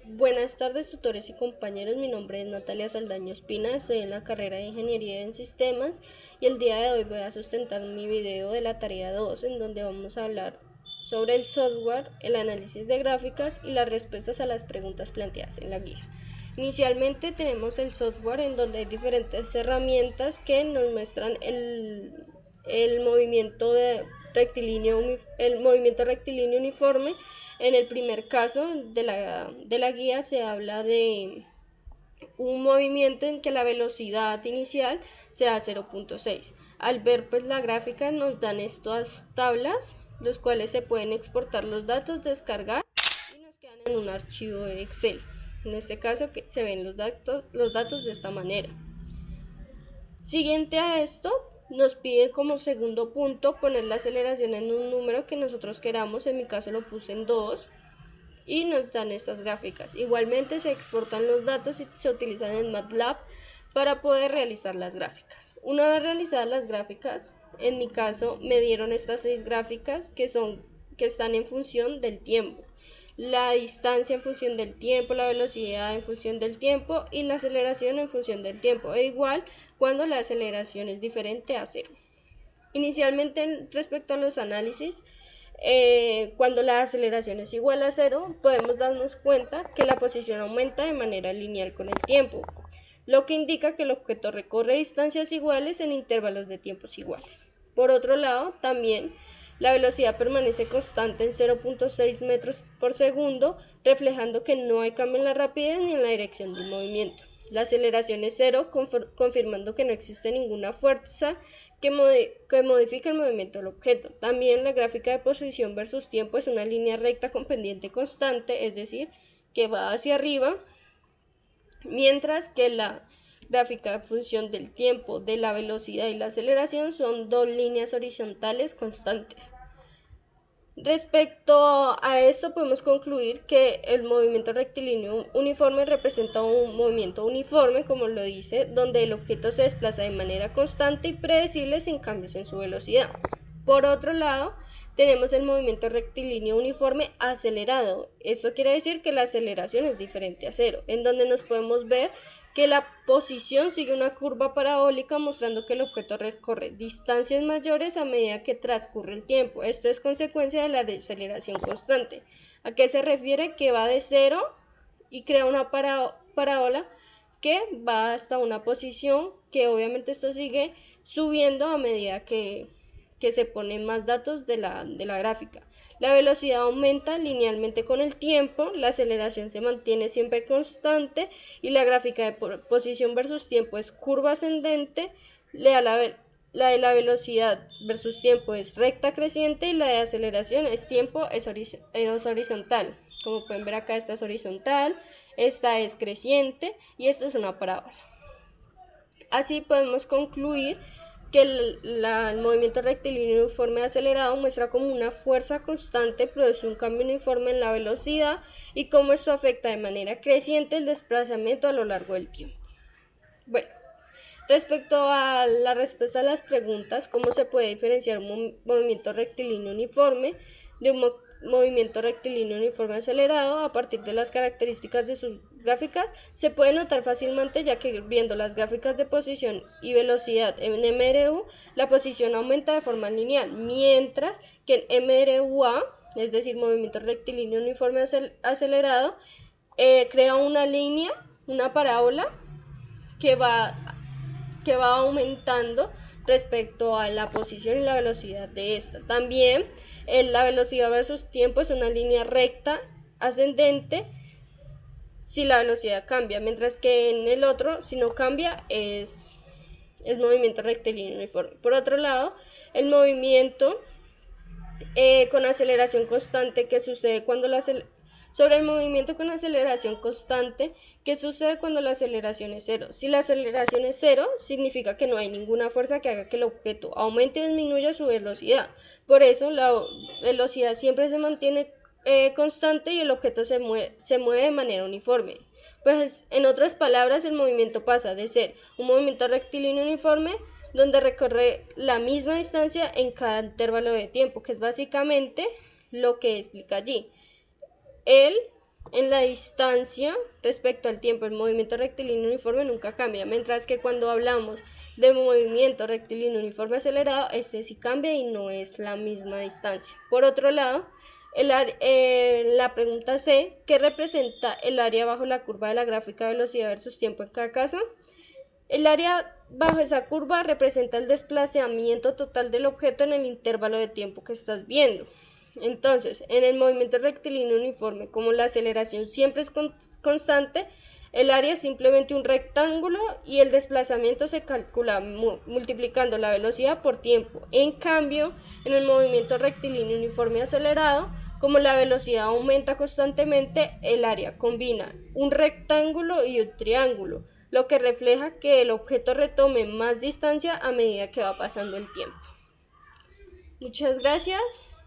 Buenas tardes, tutores y compañeros. Mi nombre es Natalia Saldaño Espina, estoy en la carrera de Ingeniería en Sistemas y el día de hoy voy a sustentar mi video de la tarea 2 en donde vamos a hablar sobre el software, el análisis de gráficas y las respuestas a las preguntas planteadas en la guía. Inicialmente tenemos el software en donde hay diferentes herramientas que nos muestran el movimiento rectilíneo uniforme. En el primer caso de la guía se habla de un movimiento en que la velocidad inicial sea 0.6. Al ver pues la gráfica nos dan estas tablas, los cuales se pueden exportar los datos, descargar y nos quedan en un archivo de Excel. En este caso que se ven los datos de esta manera. Siguiente a esto, nos pide como segundo punto poner la aceleración en un número que nosotros queramos. En mi caso lo puse en 2 y nos dan estas gráficas. Igualmente se exportan los datos y se utilizan en MATLAB para poder realizar las gráficas. Una vez realizadas las gráficas, en mi caso me dieron estas 6 gráficas que están en función del tiempo. La distancia en función del tiempo, la velocidad en función del tiempo y la aceleración en función del tiempo, e igual cuando la aceleración es diferente a 0. Inicialmente, respecto a los análisis, cuando la aceleración es igual a 0, podemos darnos cuenta que la posición aumenta de manera lineal con el tiempo, lo que indica que el objeto recorre distancias iguales en intervalos de tiempos iguales. Por otro lado, también la velocidad permanece constante en 0.6 metros por segundo, reflejando que no hay cambio en la rapidez ni en la dirección del movimiento. La aceleración es 0, confirmando que no existe ninguna fuerza que modifique el movimiento del objeto. También la gráfica de posición versus tiempo es una línea recta con pendiente constante, es decir, que va hacia arriba, mientras que la gráfica de función del tiempo, de la velocidad y la aceleración son dos líneas horizontales constantes. Respecto a esto, podemos concluir que el movimiento rectilíneo uniforme representa un movimiento uniforme, como lo dice, donde el objeto se desplaza de manera constante y predecible sin cambios en su velocidad. Por otro lado, tenemos el movimiento rectilíneo uniforme acelerado. Esto quiere decir que la aceleración es diferente a 0, en donde nos podemos ver que la posición sigue una curva parabólica mostrando que el objeto recorre distancias mayores a medida que transcurre el tiempo. Esto es consecuencia de la deceleración constante. ¿A qué se refiere? Que va de 0 y crea una parábola que va hasta una posición que obviamente esto sigue subiendo a medida que se ponen más datos de la gráfica. La velocidad aumenta linealmente con el tiempo, la aceleración se mantiene siempre constante y la gráfica de posición versus tiempo es curva ascendente, la de la velocidad versus tiempo es recta creciente y la de aceleración es tiempo es horizontal. Como pueden ver acá, esta es horizontal, esta es creciente y esta es una parábola. Así podemos concluir que el movimiento rectilíneo uniforme acelerado muestra como una fuerza constante produce un cambio uniforme en la velocidad y cómo esto afecta de manera creciente el desplazamiento a lo largo del tiempo. Bueno, respecto a la respuesta a las preguntas, ¿cómo se puede diferenciar un movimiento rectilíneo uniforme de un movimiento rectilíneo uniforme acelerado? A partir de las características de sus gráficas se puede notar fácilmente, ya que viendo las gráficas de posición y velocidad en MRU, la posición aumenta de forma lineal, mientras que en MRUA, es decir, movimiento rectilíneo uniforme acelerado, crea una línea, una parábola que va aumentando respecto a la posición y la velocidad de esta. También la velocidad versus tiempo es una línea recta ascendente si la velocidad cambia, mientras que en el otro, si no cambia, es movimiento rectilíneo uniforme. Por otro lado, el movimiento con aceleración constante que sucede cuando sobre el movimiento con aceleración constante, ¿qué sucede cuando la aceleración es 0? Si la aceleración es 0, significa que no hay ninguna fuerza que haga que el objeto aumente o disminuya su velocidad. Por eso la velocidad siempre se mantiene constante y el objeto se mueve de manera uniforme. Pues en otras palabras, el movimiento pasa de ser un movimiento rectilíneo uniforme donde recorre la misma distancia en cada intervalo de tiempo, que es básicamente lo que explica allí. El en la distancia respecto al tiempo. El movimiento rectilíneo uniforme nunca cambia, mientras que cuando hablamos de movimiento rectilíneo uniforme acelerado, este sí cambia y no es la misma distancia. Por otro lado, la pregunta C, ¿qué representa el área bajo la curva de la gráfica de velocidad versus tiempo en cada caso? El área bajo esa curva representa el desplazamiento total del objeto en el intervalo de tiempo que estás viendo. Entonces, en el movimiento rectilíneo uniforme, como la aceleración siempre es constante, el área es simplemente un rectángulo y el desplazamiento se calcula multiplicando la velocidad por tiempo. En cambio, en el movimiento rectilíneo uniforme acelerado, como la velocidad aumenta constantemente, el área combina un rectángulo y un triángulo, lo que refleja que el objeto retome más distancia a medida que va pasando el tiempo. Muchas gracias.